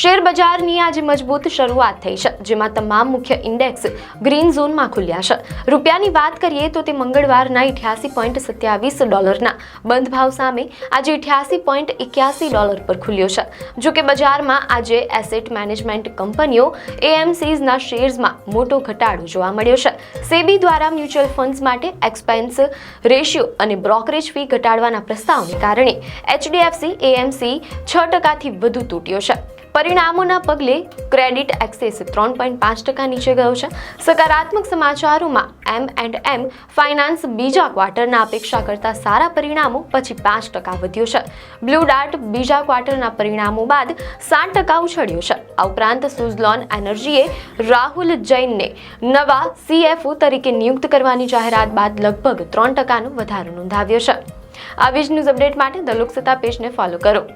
Share બજારની આજે મજબૂત શરૂઆત થઈ છે, જેમાં તમામ મુખ્ય ઇન્ડેક્સ ગ્રીન ઝોનમાં ખુલ્યા છે। રૂપિયાની વાત કરીએ તો તે મંગળવારના $88.27 બંધ ભાવ સામે આજે $88.81 પર ખુલ્યો છે। જો કે બજારમાં આજે એસેટ મેનેજમેન્ટ કંપનીઓ એએમસીઝના શેર્સમાં મોટો ઘટાડો જોવા મળ્યો છે। સેબી દ્વારા મ્યુચ્યુઅલ ફંડ્સ માટે એક્સપેન્સ રેશિયો અને બ્રોકરેજ ફી ઘટાડવાના પ્રસ્તાવને કારણે એચડીએફસી એએમસી 6% વધુ તૂટ્યો છે। પરિણામોના પગલે ક્રેડિટ એક્સેસ 3.5% નીચે ગયો છે। સકારાત્મક સમાચારોમાં M&M ફાઇનાન્સ બીજા ક્વાર્ટરના અપેક્ષા કરતાં સારા પરિણામો પછી 5% વધ્યો છે। બ્લુ ડાર્ટ બીજા ક્વાર્ટરના પરિણામો બાદ 7% ઉછળ્યો છે। આ ઉપરાંત સુઝલોન એનર્જીએ રાહુલ જૈનને નવા CFO તરીકે નિયુક્ત કરવાની જાહેરાત બાદ લગભગ 3%નો વધારો નોંધાવ્યો છે। આવી જ ન્યૂઝ અપડેટ માટે ધ લોકસત્તા પેજને ફોલો કરો।